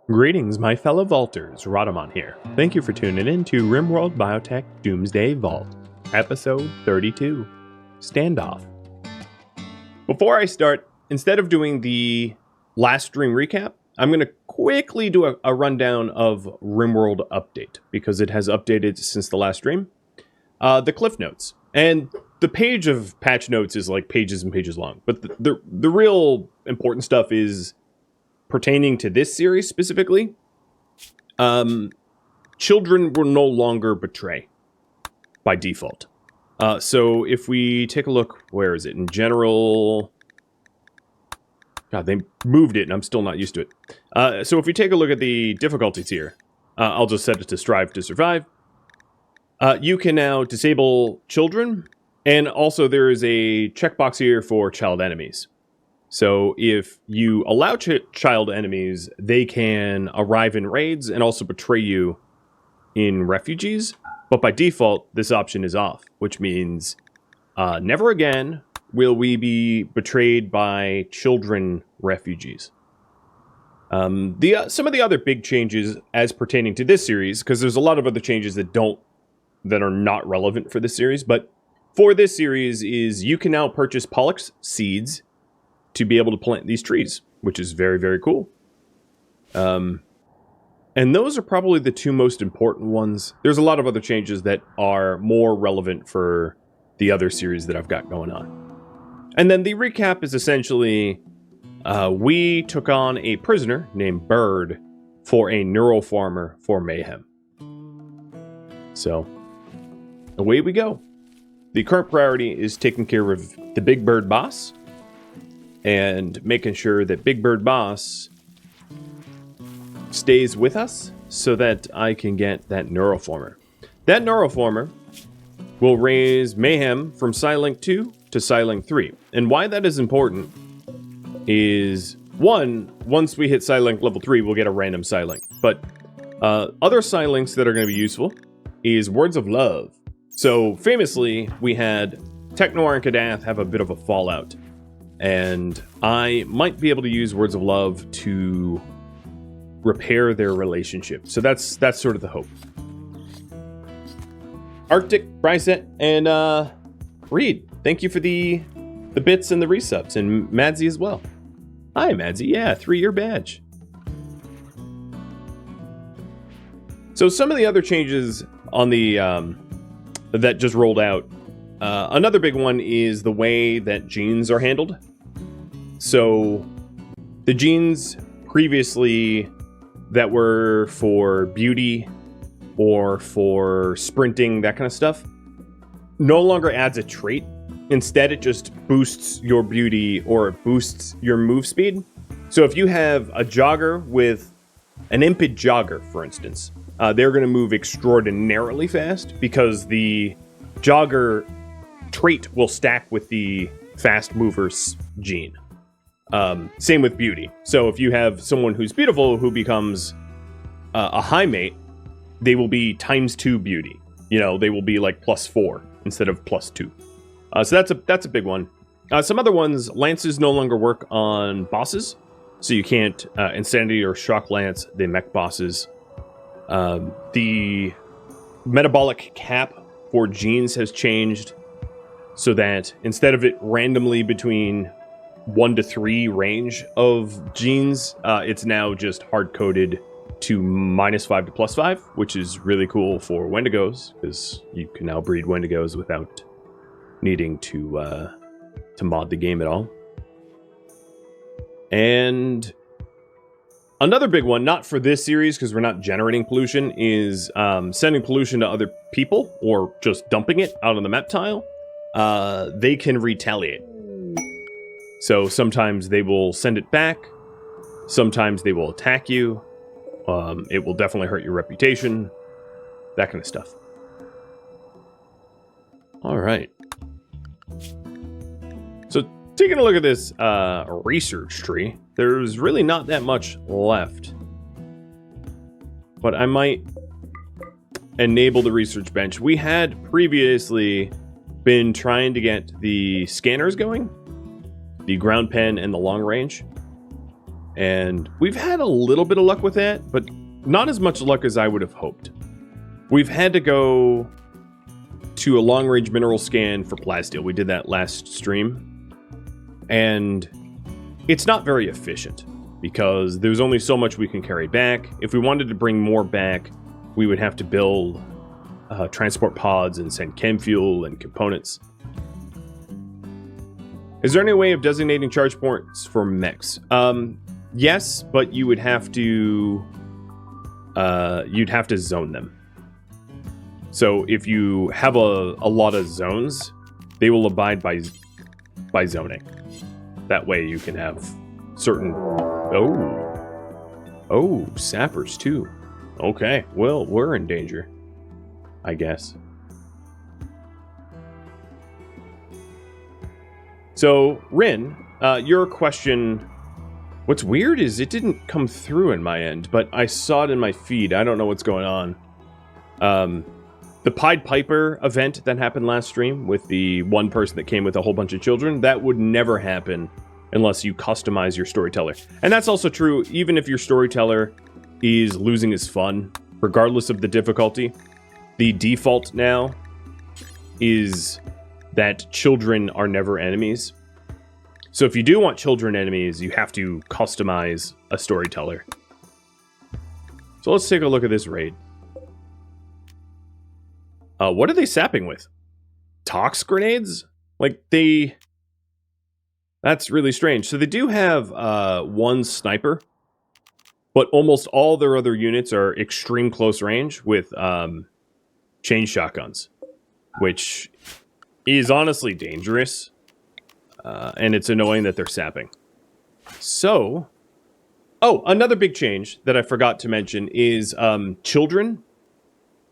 Greetings, my fellow vaulters, Rhadamant here. Thank you for tuning in to RimWorld Biotech Doomsday Vault, episode 32, Standoff. Before I start, instead of doing the last stream recap, I'm going to quickly do a rundown of RimWorld Update, because it has updated since the last stream. The Cliff Notes. And the page of patch notes is like pages and pages long, but the real important stuff is pertaining to this series specifically. Children will no longer betray by default. So if we take a look, where is it? In general... God, they moved it and I'm still not used to it. So if we take a look at the difficulties here, I'll just set it to Strive to Survive. You can now disable children, and also there is a checkbox here for child enemies. So if you allow child enemies, they can arrive in raids and also betray you in refugees. But by default, this option is off, which means never again will we be betrayed by children refugees. Some of the other big changes as pertaining to this series, because there's a lot of other changes that are not relevant for this series, but for this series is you can now purchase Pollux seeds to be able to plant these trees, which is very, very cool. And those are probably the two most important ones. There's a lot of other changes that are more relevant for the other series that I've got going on. And then the recap is essentially, we took on a prisoner named Bird for a neural farmer for Mayhem. So, away we go. The current priority is taking care of the Big Bird boss and making sure that Big Bird boss stays with us so that I can get that neuroformer. That neuroformer will raise Mayhem from Psylink 2 to Psylink 3. And why that is important is, one, once we hit Psylink level 3, we'll get a random Psylink. But other Psylinks that are going to be useful is Words of Love. So famously, we had Technoir and Kadath have a bit of a fallout. And I might be able to use Words of Love to repair their relationship. So that's sort of the hope. Arctic, Bryset, and Reed, thank you for the bits and the resubs, and Madsy as well. Hi, Madsy. Yeah, 3-year badge. So some of the other changes on the that just rolled out. Another big one is the way that genes are handled. So the genes previously that were for beauty or for sprinting, that kind of stuff, no longer adds a trait. Instead, it just boosts your beauty or it boosts your move speed. So if you have a jogger with an impid jogger, for instance, they're going to move extraordinarily fast because the jogger trait will stack with the fast mover's gene. Same with beauty. So if you have someone who's beautiful who becomes a high mate, they will be ×2 beauty. You know, they will be like +4 instead of +2. So that's a big one. Some other ones, lances no longer work on bosses. So you can't Insanity or Shock Lance the mech bosses. The metabolic cap for genes has changed so that instead of it randomly between 1 to 3 range of genes, it's now just hard-coded to -5 to +5, which is really cool for Wendigos, because you can now breed Wendigos without needing to mod the game at all. And another big one, not for this series because we're not generating pollution, is sending pollution to other people or just dumping it out on the map tile. They can retaliate. So sometimes they will send it back. Sometimes they will attack you. It will definitely hurt your reputation. That kind of stuff. All right. So taking a look at this research tree, there's really not that much left. But I might enable the research bench. We had previously been trying to get the scanners going, the ground pen and the long range. And we've had a little bit of luck with that, but not as much luck as I would have hoped. We've had to go to a long-range mineral scan for plasteel. We did that last stream. And it's not very efficient because there's only so much we can carry back. If we wanted to bring more back, we would have to build transport pods and send chem fuel and components. Is there any way of designating charge points for mechs? Yes, but you would have to you'd have to zone them. So if you have a lot of zones, they will abide by zoning. That way you can have certain... Oh, sappers too. Okay, well, we're in danger, I guess. So, Rin, your question... What's weird is it didn't come through in my end, but I saw it in my feed. I don't know what's going on. The Pied Piper event that happened last stream with the one person that came with a whole bunch of children, that would never happen unless you customize your storyteller. And that's also true even if your storyteller is losing his fun, regardless of the difficulty. The default now is that children are never enemies. So if you do want children enemies, you have to customize a storyteller. So let's take a look at this raid. What are they sapping with? Tox grenades? Like they... That's really strange. So they do have one sniper, but almost all their other units are extreme close range with chain shotguns, which is honestly dangerous. And it's annoying that they're sapping. So, oh, another big change that I forgot to mention is children,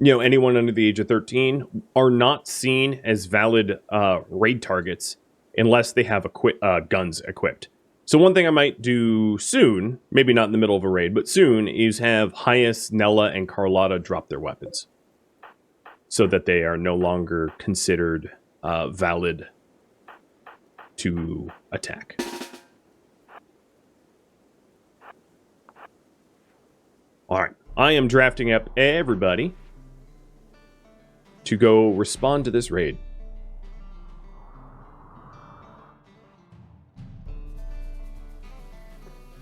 anyone under the age of 13, are not seen as valid raid targets unless they have guns equipped. So one thing I might do soon, maybe not in the middle of a raid, but soon, is have Hyas, Nella, and Carlotta drop their weapons. So that they are no longer considered valid to attack. Alright, I am drafting up everybody to go respond to this raid.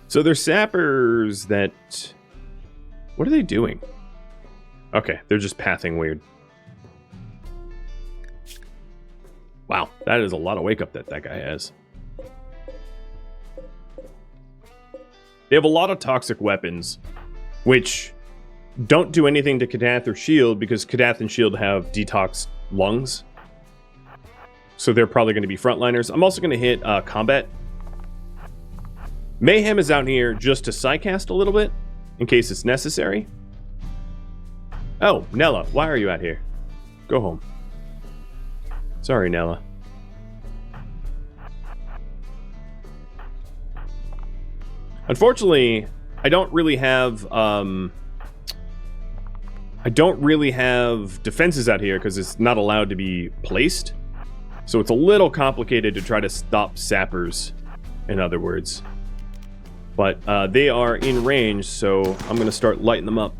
So they're sappers that... What are they doing? Okay, they're just pathing weird. Wow, that is a lot of wake up that guy has. They have a lot of toxic weapons, which don't do anything to Kadath or Shield, because Kadath and Shield have detox lungs. So they're probably going to be frontliners. I'm also going to hit combat. Mayhem is out here just to psycast a little bit, in case it's necessary. Oh, Nella, why are you out here? Go home. Sorry, Nella. Unfortunately, I don't really have defenses out here because it's not allowed to be placed. So it's a little complicated to try to stop sappers, in other words. But they are in range, so I'm going to start lighting them up.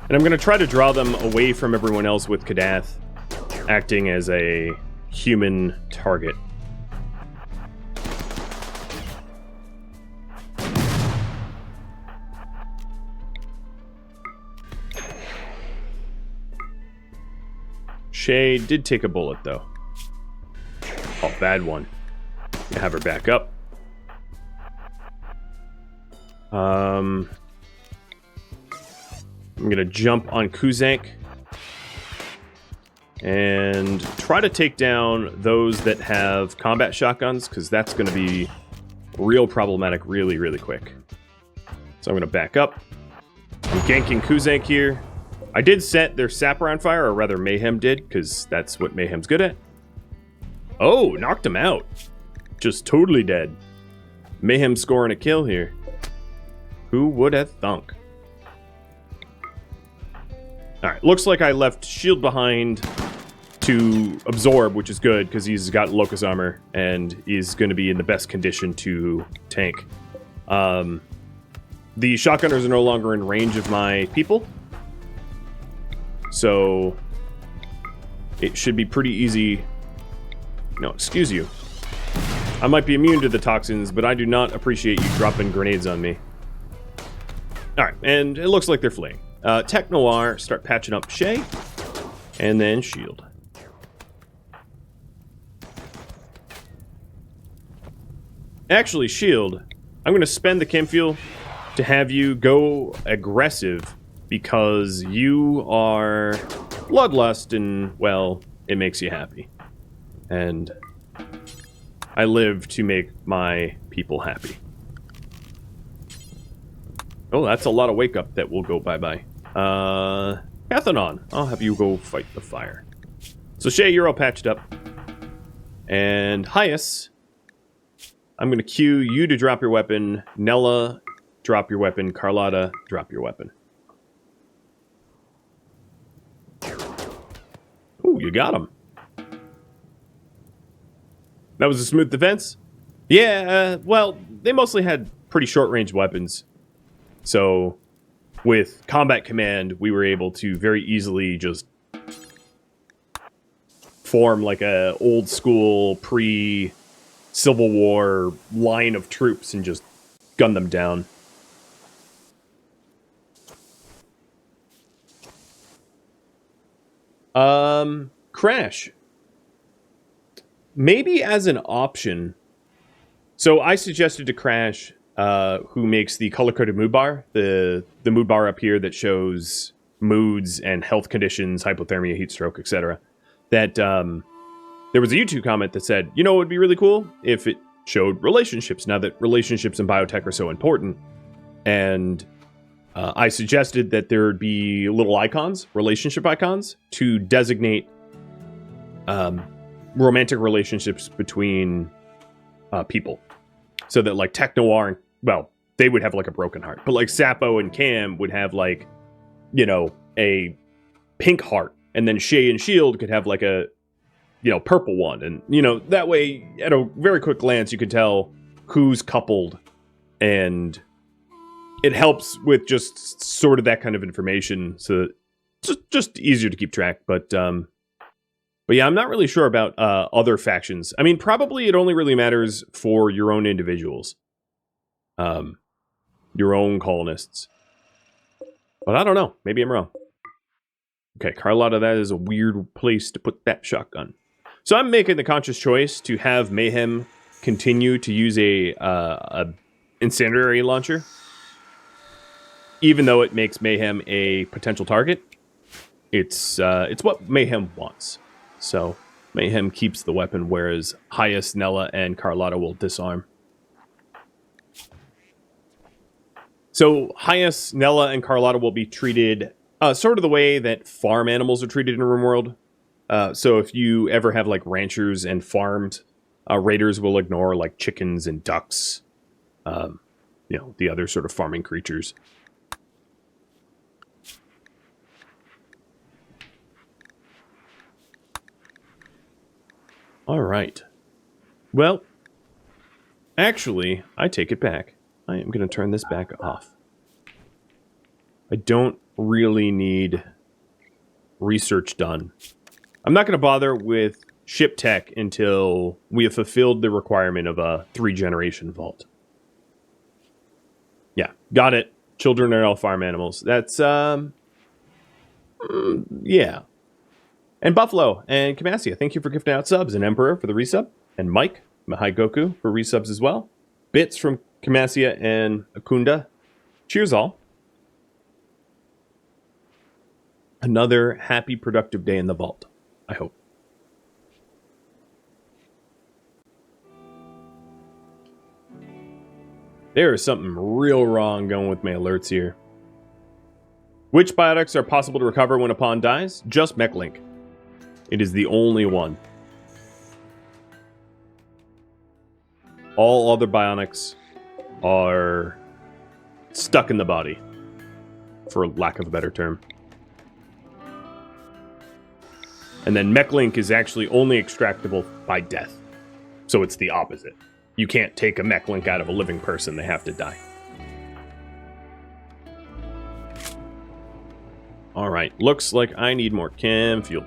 And I'm going to try to draw them away from everyone else with Kadath acting as a human target. Shay did take a bullet, though. Oh, bad one. Gonna have her back up. I'm gonna jump on Kuzak and try to take down those that have combat shotguns, because that's gonna be real problematic really, really quick. So I'm gonna back up. I'm ganking Kuzak here. I did set their sapper on fire, or rather Mayhem did, because that's what Mayhem's good at. Oh, knocked him out. Just totally dead. Mayhem scoring a kill here. Who would have thunk? Alright, looks like I left shield behind to absorb, which is good because he's got locust armor and he's going to be in the best condition to tank. The shotgunners are no longer in range of my people, so it should be pretty easy. No, excuse you. I might be immune to the toxins, but I do not appreciate you dropping grenades on me. Alright, and it looks like they're fleeing. Tech Noir, start patching up Shay, and then Shield. Actually, Shield, I'm going to spend the chem fuel to have you go aggressive because you are bloodlust and, well, it makes you happy. And I live to make my people happy. Oh, that's a lot of wake up that will go bye-bye. Cathanon, I'll have you go fight the fire. So Shay, you're all patched up. And Hyas, I'm going to cue you to drop your weapon. Nella, drop your weapon. Carlotta, drop your weapon. Ooh, you got him. That was a smooth defense? Yeah, well, they mostly had pretty short-range weapons. So, with Combat Command, we were able to very easily just form like a old-school, pre-Civil War line of troops and just gun them down. Crash. Maybe as an option. So I suggested to Crash, who makes the color-coded mood bar, the mood bar up here that shows moods and health conditions, hypothermia, heat stroke, etc., that there was a YouTube comment that said, you know, it would be really cool if it showed relationships, now that relationships in biotech are so important. And I suggested that there would be little icons, relationship icons, to designate romantic relationships between people. So that, like, Tech Noir, well, they would have, like, a broken heart. But, like, Sapo and Cam would have, like, you know, a pink heart. And then Shay and Shield could have, like, a, you know, purple one. And, you know, that way, at a very quick glance, you could tell who's coupled. And it helps with just sort of that kind of information. So it's just easier to keep track. But yeah, I'm not really sure about other factions. I mean, probably it only really matters for your own individuals. Your own colonists. But I don't know. Maybe I'm wrong. Okay, Carlotta, that is a weird place to put that shotgun. So I'm making the conscious choice to have Mayhem continue to use a incendiary launcher. Even though it makes Mayhem a potential target. It's what Mayhem wants. So, Mayhem keeps the weapon, whereas Hyas, Nella, and Carlotta will disarm. So, Hyas, Nella, and Carlotta will be treated sort of the way that farm animals are treated in RimWorld. So, if you ever have, like, ranchers and farmed, raiders will ignore, like, chickens and ducks. You know, the other sort of farming creatures. All right. Well, actually, I take it back. I am going to turn this back off. I don't really need research done. I'm not going to bother with ship tech until we have fulfilled the requirement of a 3-generation vault. Yeah, got it. Children are all farm animals. That's, yeah. And Buffalo and Kamassia, thank you for gifting out subs. And Emperor for the resub. And Mike, Mahai Goku, for resubs as well. Bits from Kamassia and Akunda. Cheers all. Another happy, productive day in the vault, I hope. There is something real wrong going with my alerts here. Which biotics are possible to recover when a pawn dies? Just Mechlink. It is the only one. All other bionics are stuck in the body, for lack of a better term. And then mech-link is actually only extractable by death. So it's the opposite. You can't take a mech-link out of a living person. They have to die. Alright, looks like I need more chem fuel.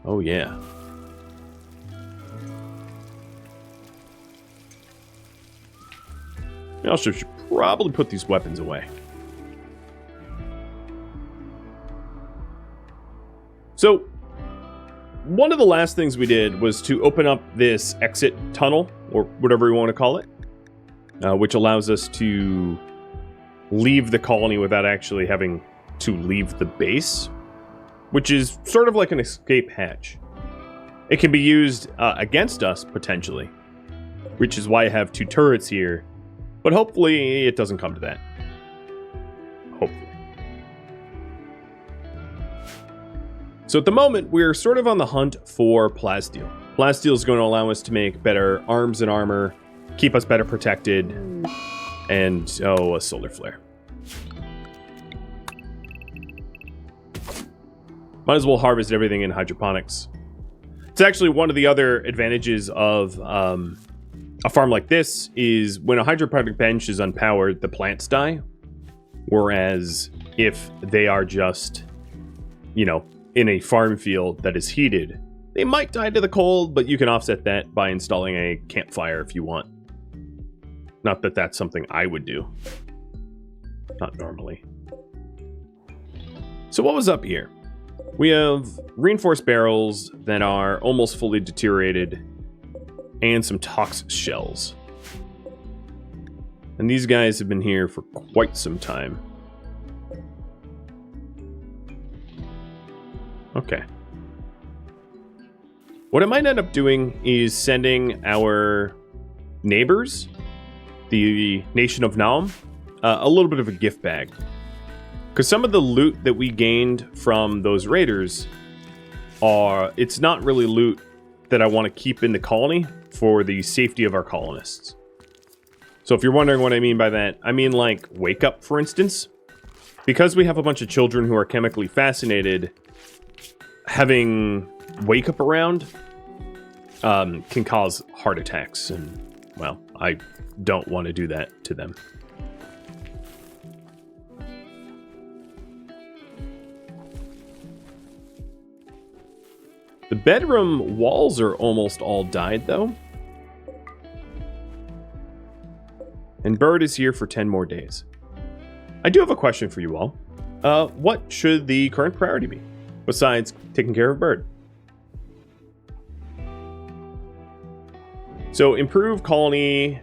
Oh yeah. I also should probably put these weapons away. So, one of the last things we did was to open up this exit tunnel, or whatever you want to call it, which allows us to leave the colony without actually having to leave the base, which is sort of like an escape hatch. It can be used against us, potentially, which is why I have 2 turrets here, but hopefully it doesn't come to that. Hopefully. So at the moment, we're sort of on the hunt for plasteel. Plasteel is going to allow us to make better arms and armor, keep us better protected, and, oh, a solar flare. Might as well harvest everything in hydroponics. It's actually one of the other advantages of a farm like this is when a hydroponic bench is unpowered, the plants die. Whereas if they are just, you know, in a farm field that is heated, they might die to the cold, but you can offset that by installing a campfire if you want. Not that that's something I would do. Not normally. So what was up here? We have reinforced barrels that are almost fully deteriorated and some toxic shells. And these guys have been here for quite some time. Okay. What I might end up doing is sending our neighbors, the nation of Naum, a little bit of a gift bag. Because some of the loot that we gained from those raiders it's not really loot that I want to keep in the colony for the safety of our colonists. So if you're wondering what I mean by that, I mean like Wake Up, for instance. Because we have a bunch of children who are chemically fascinated, having Wake Up around can cause heart attacks, and, well, I don't want to do that to them. The bedroom walls are almost all dyed, though. And Bird is here for 10 more days. I do have a question for you all. What should the current priority be, besides taking care of Bird? So, improve colony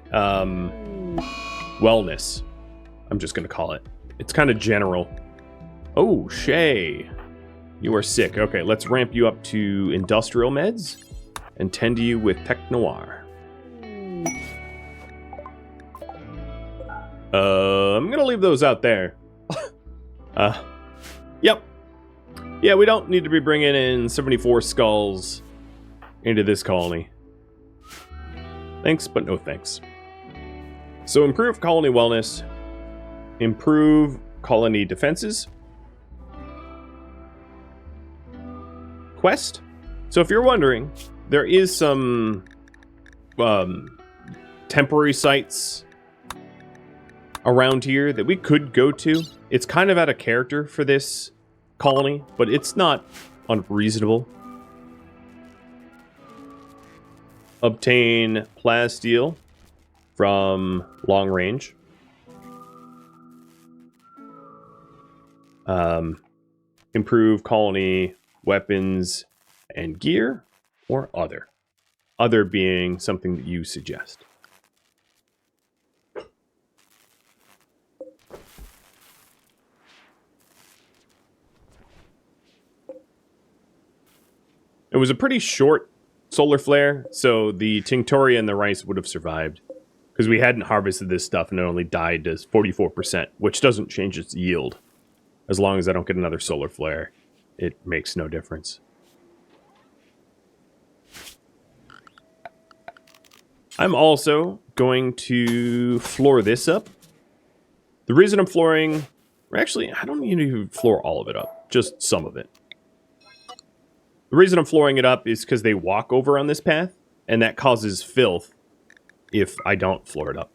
wellness. I'm just going to call it. It's kind of general. Oh, Shay. You are sick. Okay, let's ramp you up to industrial meds and tend to you with Tech Noir. I'm gonna leave those out there. Yep. Yeah, we don't need to be bringing in 74 skulls into this colony. Thanks, but no thanks. So improve colony wellness, improve colony defenses, quest. So if you're wondering, there is some temporary sites around here that we could go to. It's kind of out of character for this colony, but it's not unreasonable. Obtain plasteel from long range. Improve colony weapons and gear, or other. Other being something that you suggest. It was a pretty short solar flare, so the Tinctoria and the rice would have survived. Because we hadn't harvested this stuff and it only died to 44%, which doesn't change its yield. As long as I don't get another solar flare, it makes no difference. I'm also going to floor this up. The reason I'm flooring... Actually, I don't need to floor all of it up. Just some of it. The reason I'm flooring it up is because they walk over on this path, and that causes filth if I don't floor it up.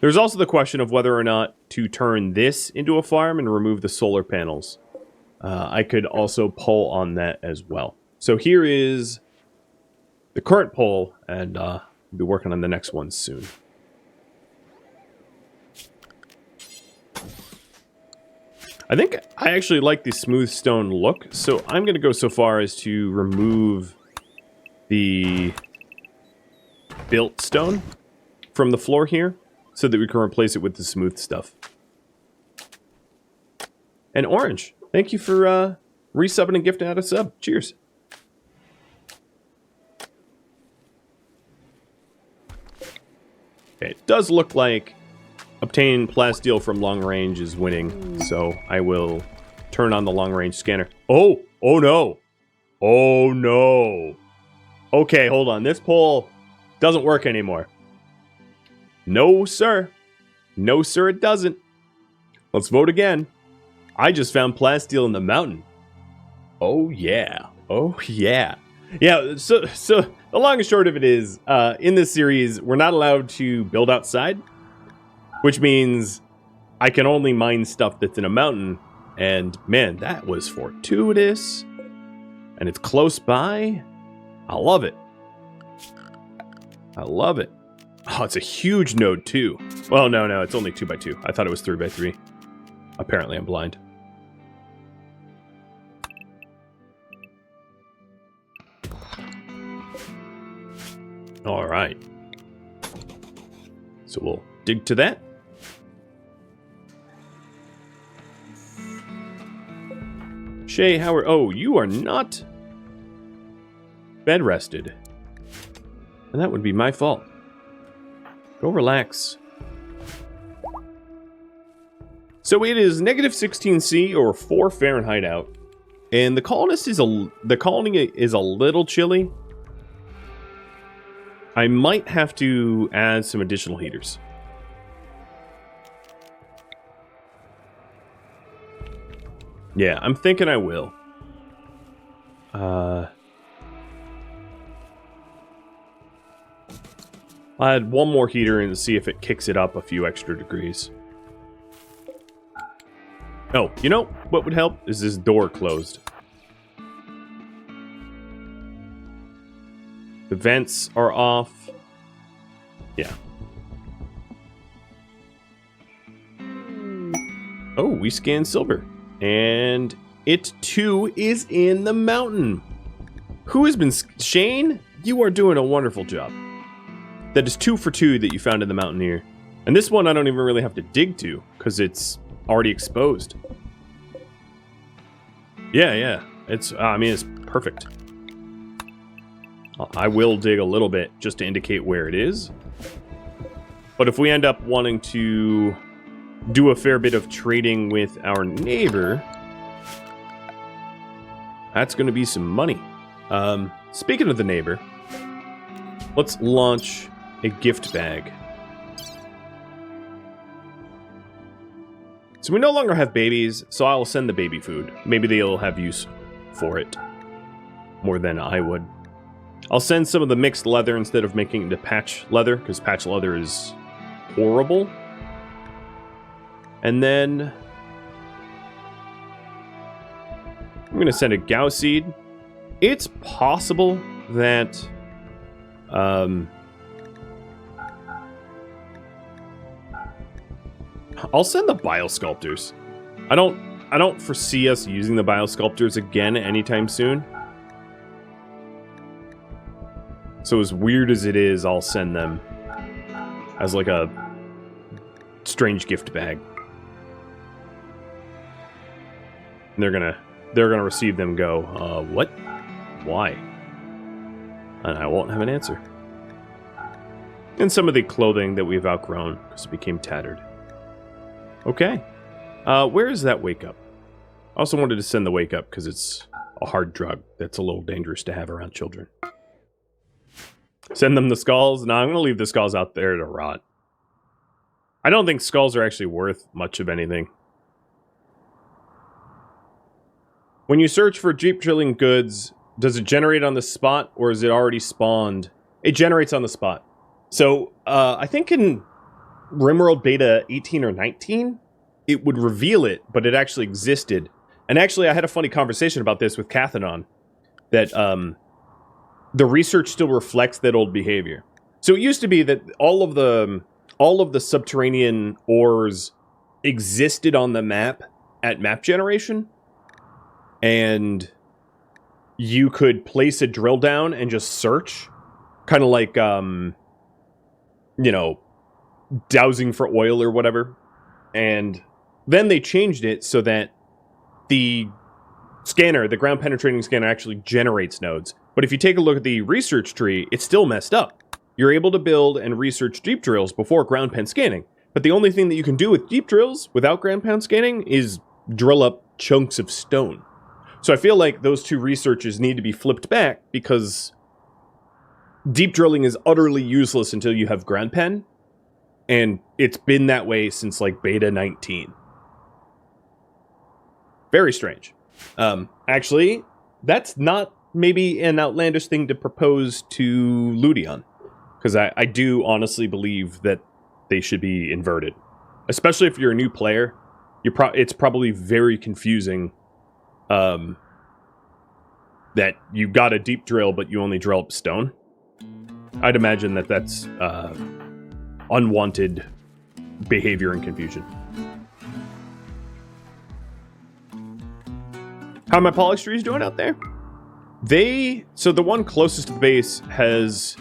There's also the question of whether or not to turn this into a farm and remove the solar panels. I could also poll on that as well. So here is the current poll, and we'll be working on the next one soon. I think I actually like the smooth stone look, so I'm going to go so far as to remove the built stone from the floor here so that we can replace it with the smooth stuff. And Orange, thank you for resubbing and gifting out a sub. Cheers. Okay, it does look like obtaining plasteel from long range is winning, so I will turn on the long range scanner. Oh no. Oh no. Okay, hold on. This poll doesn't work anymore. No, sir. No, sir, it doesn't. Let's vote again. I just found plasteel in the mountain. Oh yeah. Oh yeah. Yeah, so the long and short of it is, in this series, we're not allowed to build outside, which means I can only mine stuff that's in a mountain. And man, that was fortuitous. And it's close by. I love it. I love it. Oh, it's a huge node too. Well, no, it's only 2x2. I thought it was 3x3. Apparently I'm blind. All right. So we'll dig to that. Shay, Howard. Oh, you are not bed rested. And that would be my fault. Go relax. So it is negative 16°C or 4 Fahrenheit out. And the colony is a little chilly. I might have to add some additional heaters. Yeah, I'm thinking I will. I'll add one more heater and see if it kicks it up a few extra degrees. Oh, you know what would help is this door closed. The vents are off. Yeah. Oh, we scanned silver. And it too is in the mountain. Who has been... Shane, you are doing a wonderful job. That is 2 for 2 that you found in the mountain here. And this one I don't even really have to dig to, because it's already exposed. Yeah. It's, I mean, it's perfect. I will dig a little bit just to indicate where it is. But if we end up wanting to do a fair bit of trading with our neighbor, that's going to be some money. Speaking of the neighbor, let's launch a gift bag. So we no longer have babies, so I'll send the baby food. Maybe they'll have use for it more than I would. I'll send some of the mixed leather instead of making it to patch leather, because patch leather is horrible. And then I'm going to send a Gauss seed. It's possible that I'll send the biosculptors. I don't foresee us using the biosculptors again anytime soon. So as weird as it is, I'll send them as like a strange gift bag. And they're gonna receive them and go, what? Why? And I won't have an answer. And some of the clothing that we've outgrown because it became tattered. Okay. Where is that wake up? I also wanted to send the wake up because it's a hard drug that's a little dangerous to have around children. Send them the skulls? No, I'm going to leave the skulls out there to rot. I don't think skulls are actually worth much of anything. When you search for deep drilling goods, does it generate on the spot or is it already spawned? It generates on the spot. So I think in RimWorld Beta 18 or 19, it would reveal it, but it actually existed. And actually, I had a funny conversation about this with Cathanon, that the research still reflects that old behavior. So it used to be that all of the subterranean ores existed on the map at map generation, and you could place a drill down and just search, kind of like you know, dowsing for oil or whatever. And then they changed it so that the scanner, the ground penetrating scanner, actually generates nodes. But if you take a look at the research tree, it's still messed up. You're able to build and research deep drills before ground pen scanning. But the only thing that you can do with deep drills without ground pen scanning is drill up chunks of stone. So I feel like those two researches need to be flipped back, because deep drilling is utterly useless until you have ground pen. And it's been that way since like beta 19. Very strange. Actually, that's not maybe an outlandish thing to propose to Ludion, because I do honestly believe that they should be inverted. Especially if you're a new player, it's probably very confusing that you got a deep drill, but you only drill up stone. I'd imagine that that's unwanted behavior and confusion. How are my pollux trees doing out there? So the one closest to the base has...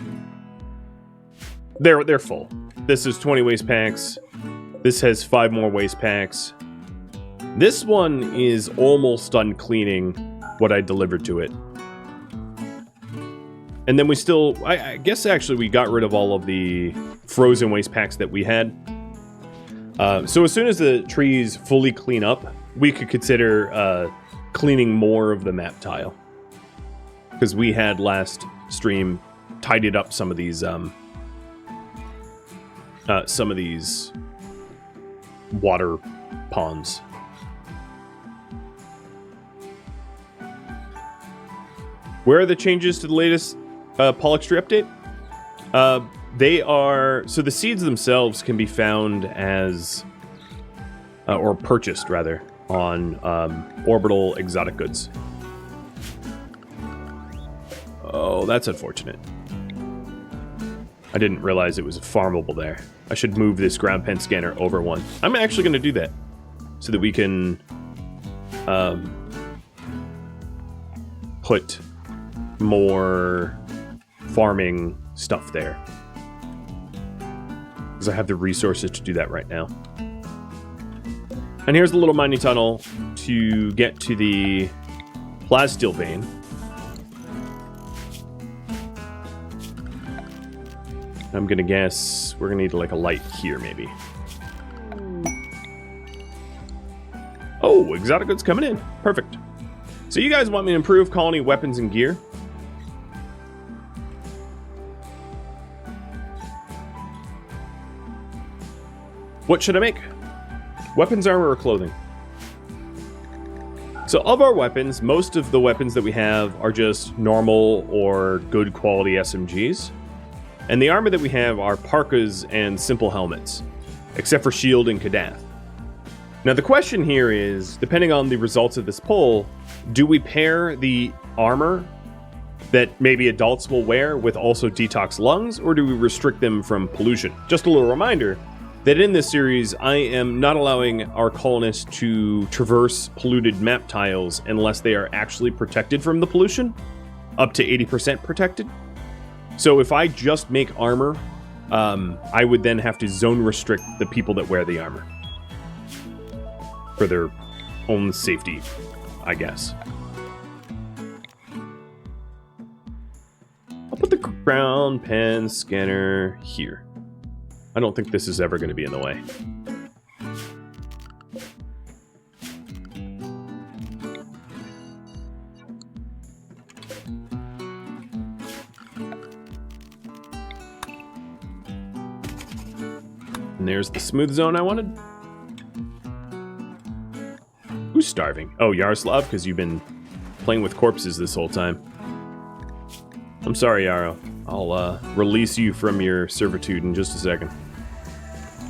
They're full. This is 20 waste packs. This has 5 more waste packs. This one is almost done cleaning what I delivered to it. And then we still... I guess actually we got rid of all of the frozen waste packs that we had. So as soon as the trees fully clean up, we could consider cleaning more of the map tile. Because we had last stream tidied up some of these water ponds. Where are the changes to the latest pollux tree update? They are... So the seeds themselves can be found as... or purchased, rather, on Orbital Exotic Goods. Oh, that's unfortunate. I didn't realize it was farmable there. I should move this ground pen scanner over one. I'm actually going to do that, so that we can put more farming stuff there. Because I have the resources to do that right now. And here's the little mining tunnel to get to the plasteel vein. I'm gonna guess we're gonna need like a light here, maybe. Oh, exotic goods coming in. Perfect. So you guys want me to improve colony weapons and gear? What should I make? Weapons, armor, or clothing? So of our weapons, most of the weapons that we have are just normal or good quality SMGs. And the armor that we have are parkas and simple helmets, except for shield and Kadath. Now the question here is, depending on the results of this poll, do we pair the armor that maybe adults will wear with also detox lungs, or do we restrict them from pollution? Just a little reminder that in this series, I am not allowing our colonists to traverse polluted map tiles unless they are actually protected from the pollution, up to 80% protected. So if I just make armor, I would then have to zone restrict the people that wear the armor. For their own safety, I guess. I'll put the ground pen scanner here. I don't think this is ever going to be in the way. And there's the smooth zone I wanted. Who's starving? Oh, Yaroslav, because you've been playing with corpses this whole time. I'm sorry, Yarrow. I'll release you from your servitude in just a second.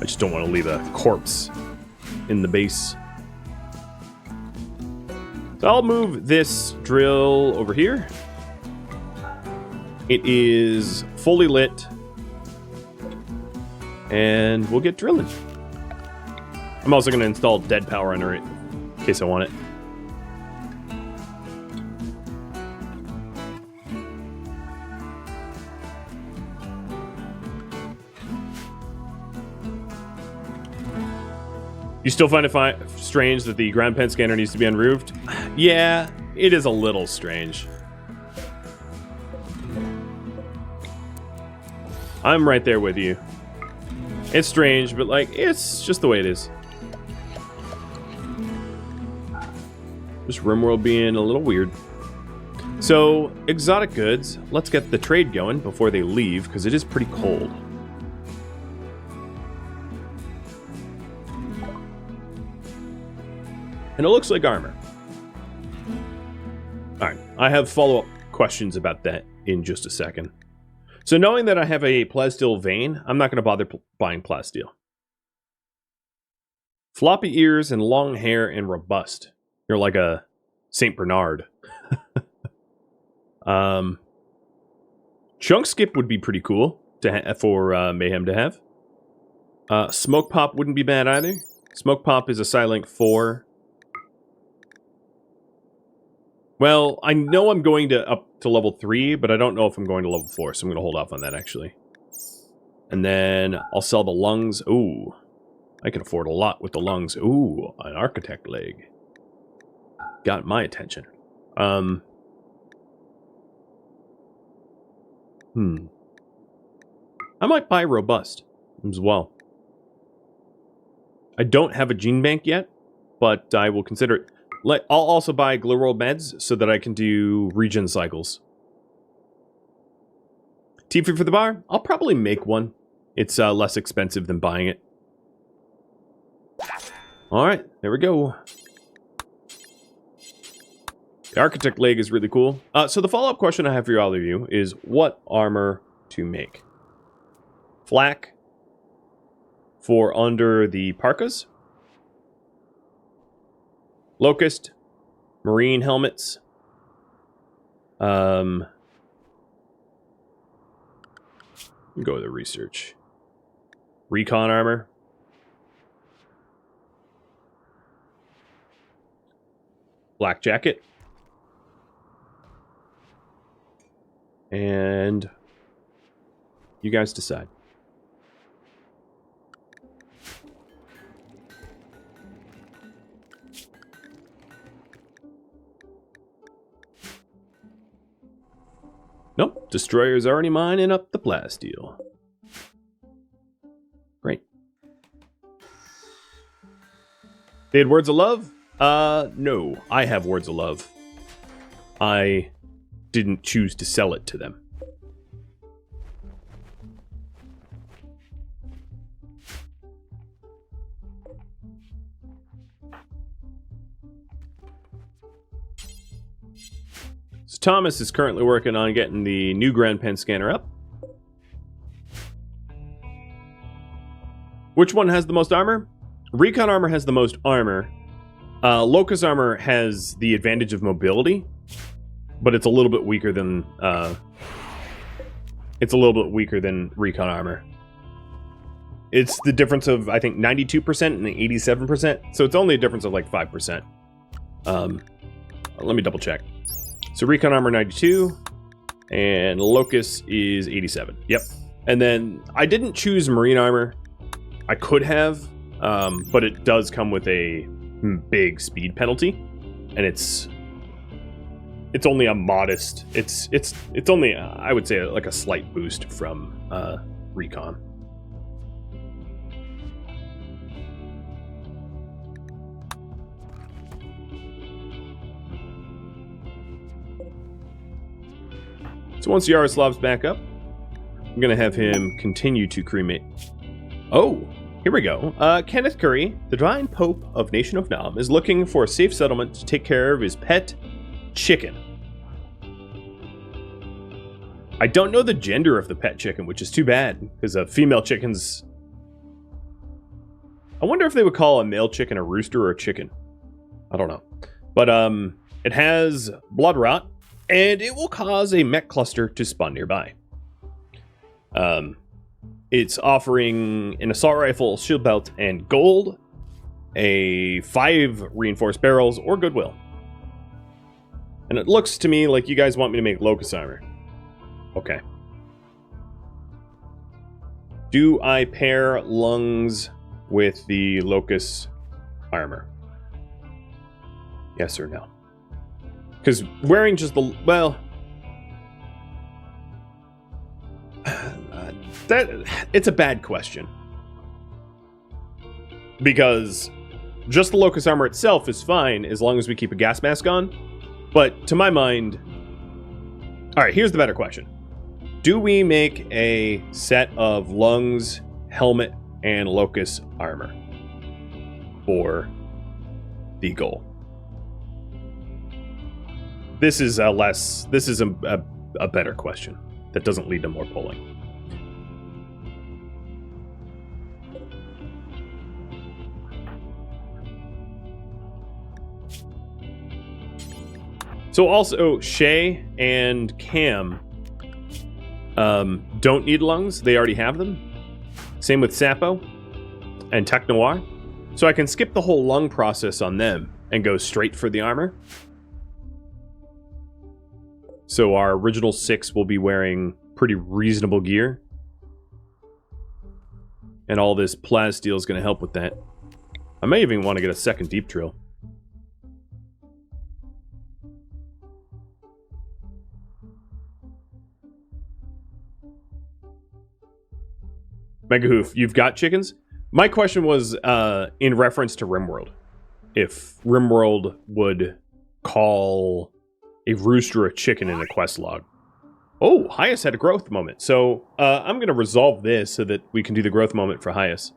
I just don't want to leave a corpse in the base. So I'll move this drill over here. It is fully lit. And we'll get drilling. I'm also going to install dead power under it in case I want it. You still find it strange that the ground pen scanner needs to be unroofed? Yeah, it is a little strange. I'm right there with you. It's strange, but like, it's just the way it is. Just RimWorld being a little weird. So, exotic goods. Let's get the trade going before they leave, because it is pretty cold. And it looks like armor. Alright, I have follow-up questions about that in just a second. So knowing that I have a plasteel vein, I'm not going to bother buying plasteel. Floppy ears and long hair and robust. You're like a Saint Bernard. Chunk skip would be pretty cool for Mayhem to have. Smoke pop wouldn't be bad either. Smoke pop is a Silink 4. Well, I know I'm going up to level 3, but I don't know if I'm going to level 4, so I'm going to hold off on that, actually. And then I'll sell the lungs. Ooh, I can afford a lot with the lungs. Ooh, an architect leg. Got my attention. I might buy robust as well. I don't have a gene bank yet, but I will consider it. I'll also buy glowworld meds so that I can do regen cycles. Tea-free for the bar? I'll probably make one. It's less expensive than buying it. Alright, there we go. The architect leg is really cool. So the follow-up question I have for all of you is what armor to make? Flak for under the parkas. Locust, marine helmets, go with the research. Recon armor. Black jacket. And you guys decide. Nope, Destroyer's already mining up the plasteel. Great. They had words of love? No, I have words of love. I didn't choose to sell it to them. Thomas is currently working on getting the new ground pen scanner up. Which one has the most armor? Recon armor has the most armor. Locust armor has the advantage of mobility, but it's a little bit weaker than Recon armor. It's the difference of, I think, 92% and 87%, so it's only a difference of like 5%. Let me double check. So Recon armor 92, and Locust is 87. Yep. And then I didn't choose marine armor. I could have, but it does come with a big speed penalty, and it's only a modest. It's only I would say like a slight boost from Recon. So once Yaroslav's back up, I'm going to have him continue to cremate. Oh, here we go. Kenneth Curry, the Divine Pope of Nation of Nam, is looking for a safe settlement to take care of his pet chicken. I don't know the gender of the pet chicken, which is too bad, because female chickens... I wonder if they would call a male chicken a rooster or a chicken. I don't know. But it has blood rot, and it will cause a mech cluster to spawn nearby. It's offering an assault rifle, shield belt, and gold, a 5 reinforced barrels, or goodwill. And it looks to me like you guys want me to make locust armor. Okay. Do I pair lungs with the locust armor? Yes or no? Because wearing just the... Well... it's a bad question. Because just the locust armor itself is fine as long as we keep a gas mask on. But to my mind... Alright, here's the better question. Do we make a set of lungs, helmet, and locust armor for the goal? This is a better question that doesn't lead to more polling. So also, Shay and Cam don't need lungs. They already have them. Same with Sapo and Tech Noir. So I can skip the whole lung process on them and go straight for the armor. So our original 6 will be wearing pretty reasonable gear. And all this plasteel is going to help with that. I may even want to get a second deep drill. Megahoof, you've got chickens? My question was in reference to RimWorld. If RimWorld would call a rooster a chicken in a quest log. Oh, Hyas had a growth moment. So I'm going to resolve this so that we can do the growth moment for Hyas.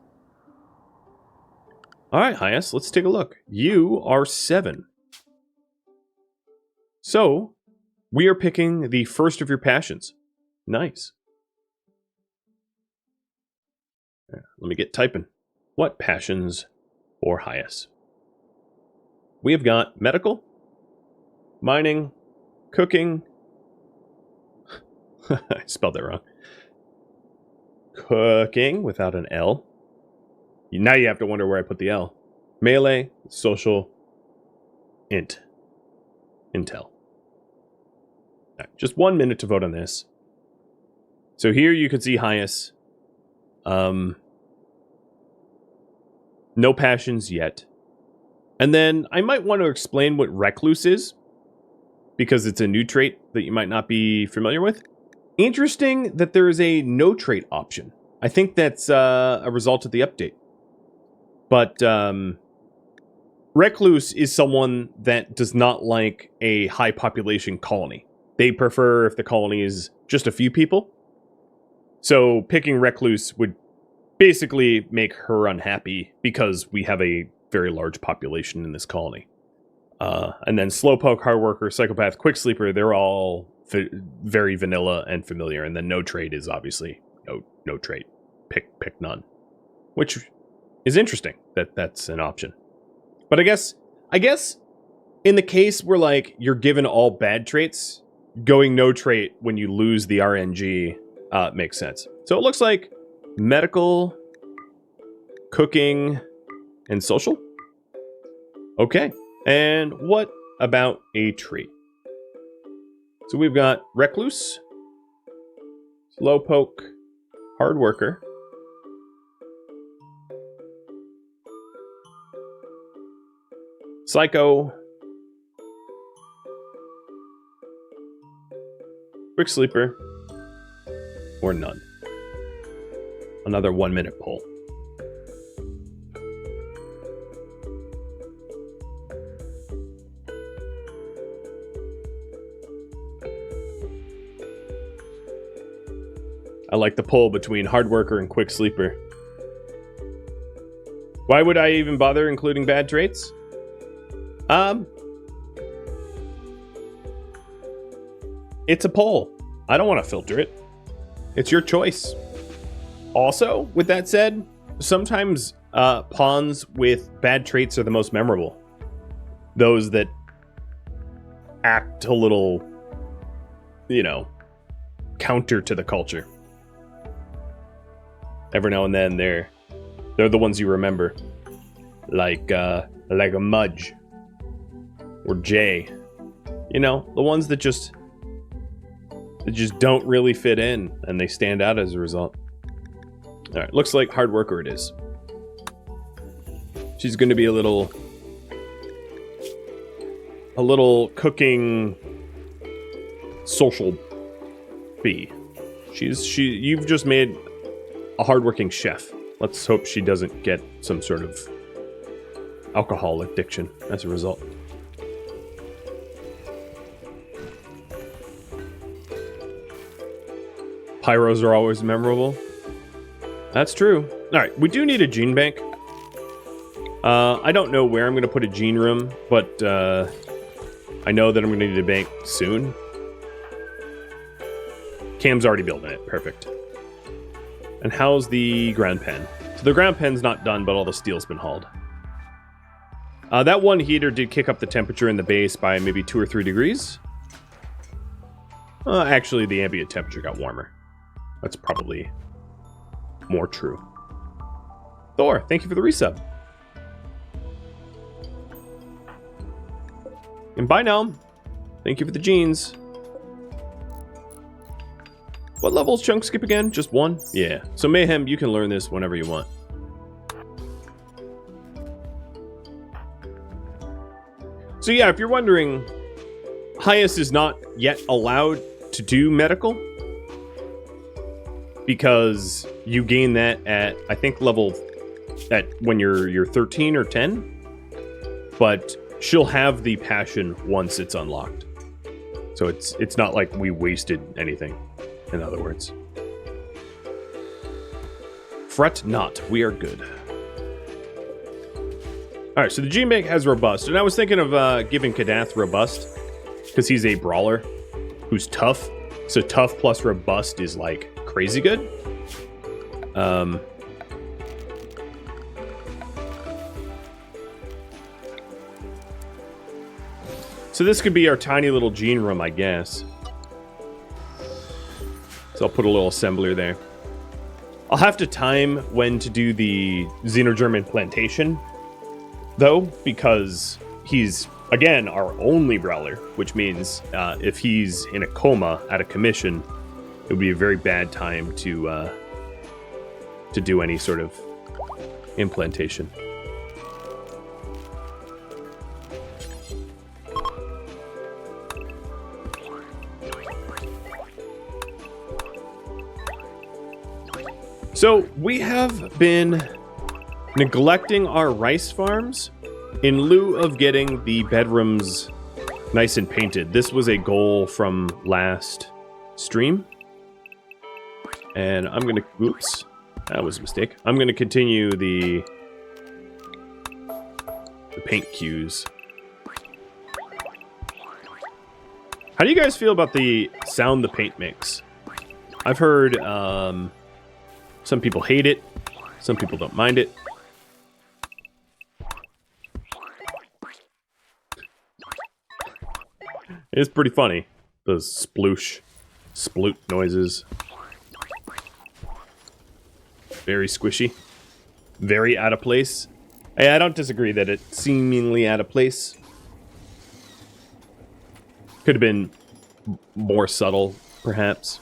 Alright, Hyas, let's take a look. You are 7. So, we are picking the first of your passions. Nice. Let me get typing. What passions for Hyas? We have got medical, mining, cooking. I spelled that wrong. Cooking without an L. Now you have to wonder where I put the L. Melee, social, intel. All right, just 1 minute to vote on this. So here you can see Hyas. No passions yet. And then I might want to explain what Recluse is, because it's a new trait that you might not be familiar with. Interesting that there is a no trait option. I think that's a result of the update. But Recluse is someone that does not like a high population colony. They prefer if the colony is just a few people. So picking Recluse would basically make her unhappy because we have a very large population in this colony. And then Slowpoke, Hardworker, Psychopath, Quick Sleeper, they're all very vanilla and familiar. And then no trait is obviously no trait. Pick none. Which is interesting that that's an option. But I guess in the case where like you're given all bad traits, going no trait when you lose the RNG makes sense. So it looks like medical, cooking, and social. Okay. And what about a trait? So we've got Recluse, Slowpoke, Hardworker, Psycho, Quick Sleeper, or none. Another 1 minute poll. I like the poll between Hardworker and Quick Sleeper. Why would I even bother including bad traits? it's a poll. I don't want to filter it. It's your choice. Also, with that said, sometimes pawns with bad traits are the most memorable. Those that act a little, you know, counter to the culture. Every now and then they're the ones you remember. Like a Mudge. Or Jay. You know, the ones that just don't really fit in, and they stand out as a result. Alright, looks like hard worker it is. She's going to be a little cooking social bee. You've just made a hardworking chef. Let's hope she doesn't get some sort of alcohol addiction as a result. Pyros are always memorable. That's true. Alright, we do need a gene bank. I don't know where I'm going to put a gene room, but I know that I'm going to need a bank soon. Cam's already building it. Perfect. And how's the ground pen? So the ground pen's not done, but all the steel's been hauled. That one heater did kick up the temperature in the base by maybe 2 or 3 degrees. Actually, the ambient temperature got warmer. That's probably more true. Thor, thank you for the resub. And bye now. Thank you for the genes. What level's chunk skip again? Just 1? Yeah. So Mayhem, you can learn this whenever you want. So yeah, if you're wondering, Hyas is not yet allowed to do medical. Because you gain that at, I think, when you're 13 or 10. But she'll have the passion once it's unlocked. So it's not like we wasted anything, in other words. Fret not, we are good. Alright, so the gene bank has robust, and I was thinking of giving Kadath robust, because he's a brawler who's tough. So tough plus robust is like crazy good. So this could be our tiny little gene room, I guess. So I'll put a little assembler there. I'll have to time when to do the Xenogerm implantation, though, because he's, again, our only brawler, which means if he's in a coma at a commission, it would be a very bad time to do any sort of implantation. So we have been neglecting our rice farms in lieu of getting the bedrooms nice and painted. This was a goal from last stream. And I'm going to... Oops. That was a mistake. I'm going to continue the paint cues. How do you guys feel about the sound the paint makes? I've heard some people hate it. Some people don't mind it. It's pretty funny. Those sploosh, sploot noises. Very squishy. Very out of place. Hey, I don't disagree that it's seemingly out of place. Could have been more subtle, perhaps.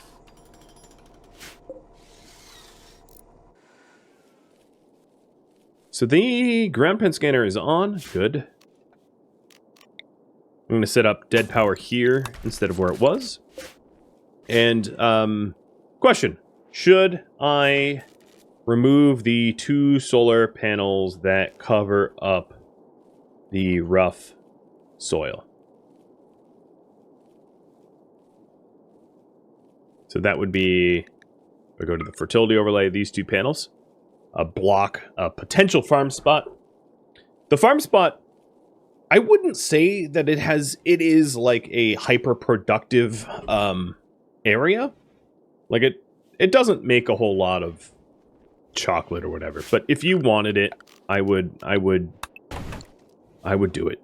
So the ground pen scanner is on. Good. I'm going to set up dead power here instead of where it was. And, question. Should I remove the 2 solar panels that cover up the rough soil? So that would be, if I go to the fertility overlay, these 2 panels. Block a potential farm spot. The farm spot I wouldn't say that it is like a hyper productive area. Like it doesn't make a whole lot of chocolate or whatever. But if you wanted it, I would do it.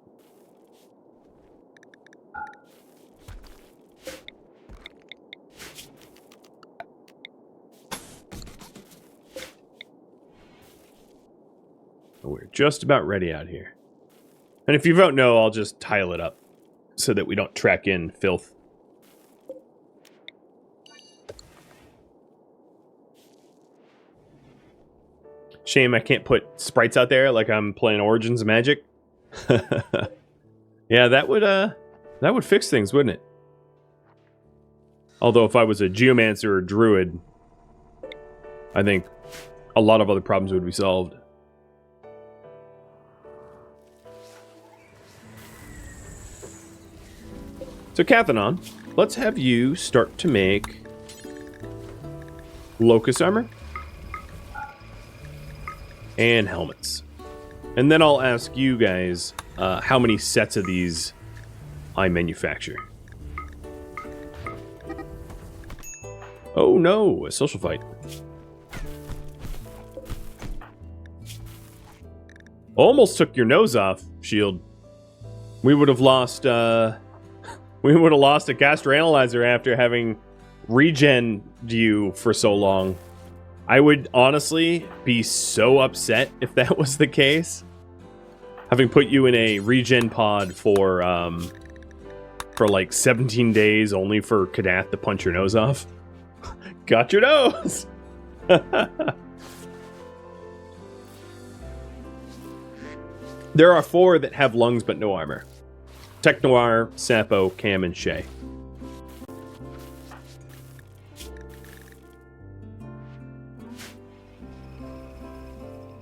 We're just about ready out here. And if you vote no, I'll just tile it up so that we don't track in filth. Shame I can't put sprites out there like I'm playing Origins of Magic. Yeah, that would fix things, wouldn't it? Although if I was a geomancer or druid, I think a lot of other problems would be solved. So Cathanon, let's have you start to make locust armor and helmets. And then I'll ask you guys how many sets of these I manufacture. Oh no, a social fight. Almost took your nose off, Shield. We would have lost we would have lost a gastroanalyzer after having regen you for so long. I would honestly be so upset if that was the case. Having put you in a regen pod for like 17 days only for Kadath to punch your nose off. Got your nose! There are 4 that have lungs but no armor. Tech Noir, Sapo, Cam, and Shay.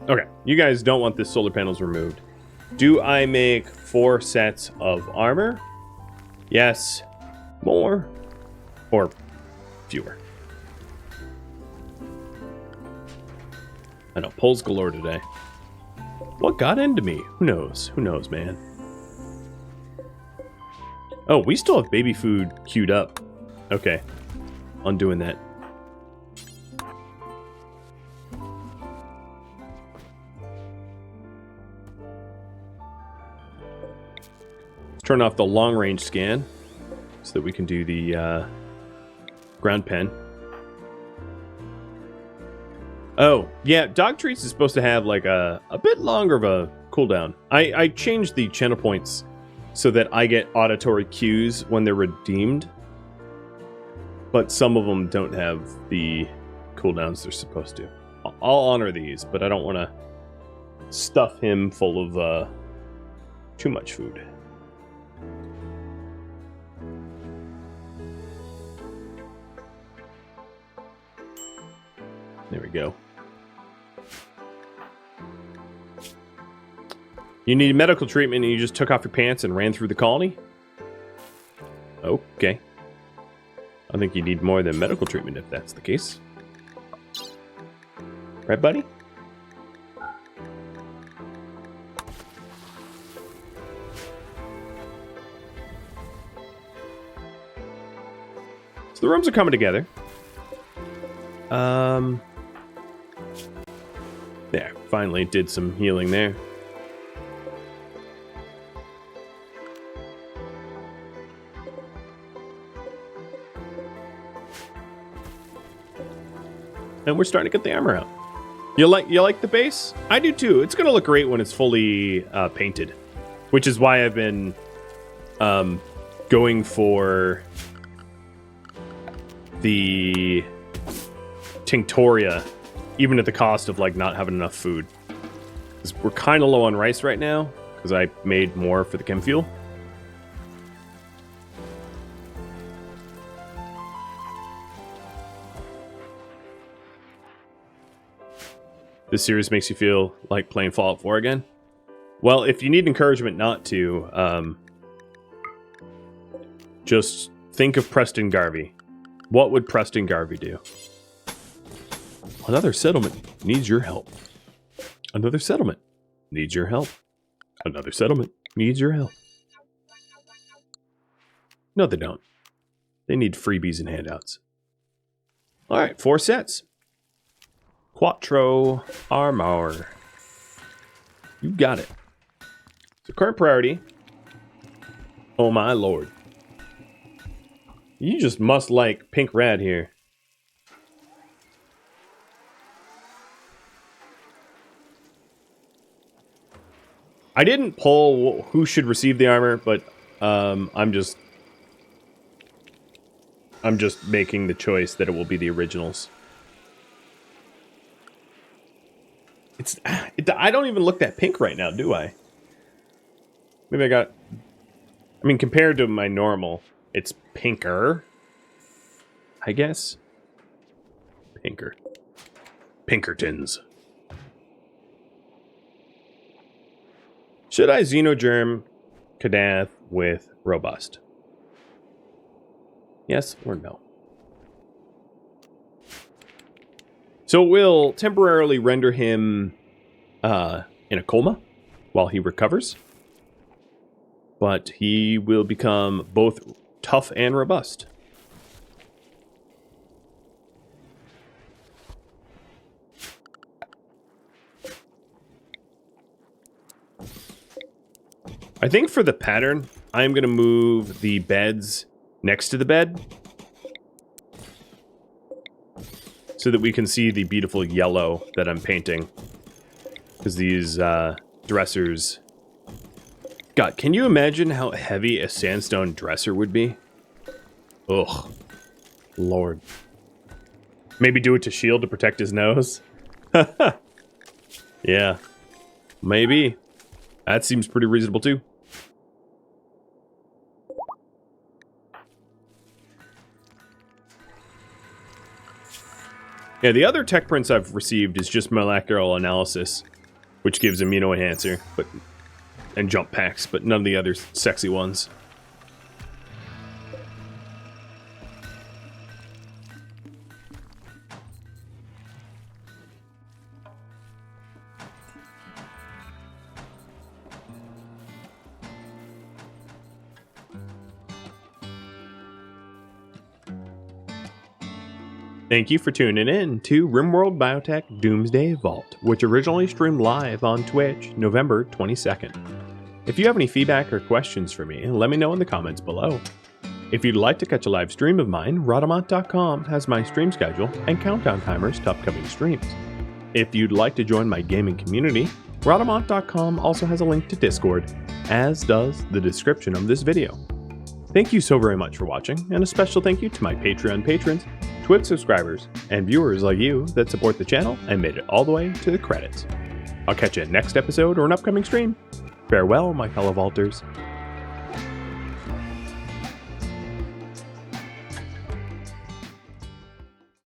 Okay, you guys don't want the solar panels removed. Do I make 4 sets of armor? Yes. More? Or fewer? I know, pulls galore today. What got into me? Who knows? Who knows, man? Oh, we still have baby food queued up. Okay. Undoing that. Let's turn off the long-range scan so that we can do the ground pen. Oh, yeah, dog treats is supposed to have like a bit longer of a cooldown. I changed the channel points so that I get auditory cues when they're redeemed. But some of them don't have the cooldowns they're supposed to. I'll honor these, but I don't want to stuff him full of too much food. There we go. You need medical treatment and you just took off your pants and ran through the colony? Okay. I think you need more than medical treatment if that's the case. Right, buddy? So the rooms are coming together. There, finally did some healing there. And we're starting to get the armor out. You like the base? I do too. It's gonna look great when it's fully painted, which is why I've been going for the Tinctoria, even at the cost of like not having enough food. 'Cause we're kind of low on rice right now because I made more for the chem fuel. This series makes you feel like playing Fallout 4 again? Well, if you need encouragement not to, just think of Preston Garvey. What would Preston Garvey do? Another settlement needs your help. Another settlement needs your help. Another settlement needs your help. No, they don't. They need freebies and handouts. All right, 4 sets. Quattro armor. You got it. So current priority. Oh my lord. You just must like pink rad here. I didn't pull who should receive the armor, but I'm just making the choice that it will be the originals. I don't even look that pink right now, do I? Maybe I mean, compared to my normal, it's pinker, I guess. Pinkertons. Should I Xenogerm Kadath with Robust? Yes or no? So it will temporarily render him in a coma while he recovers. But he will become both tough and robust. I think for the pattern, I'm going to move the beds next to the bed so that we can see the beautiful yellow that I'm painting. Because these dressers... God, can you imagine how heavy a sandstone dresser would be? Ugh. Lord. Maybe do it to shield to protect his nose? Yeah. Maybe. That seems pretty reasonable too. Yeah, the other tech prints I've received is just molecular analysis, which gives immuno enhancer, and jump packs, but none of the other sexy ones. Thank you for tuning in to RimWorld Biotech Doomsday Vault, which originally streamed live on Twitch November 22nd. If you have any feedback or questions for me, let me know in the comments below. If you'd like to catch a live stream of mine, Rhadamant.com has my stream schedule and countdown timers to upcoming streams. If you'd like to join my gaming community, Rhadamant.com also has a link to Discord, as does the description of this video. Thank you so very much for watching, and a special thank you to my Patreon patrons, Twitch subscribers, and viewers like you that support the channel and made it all the way to the credits. I'll catch you in next episode or an upcoming stream. Farewell, my fellow vaulters.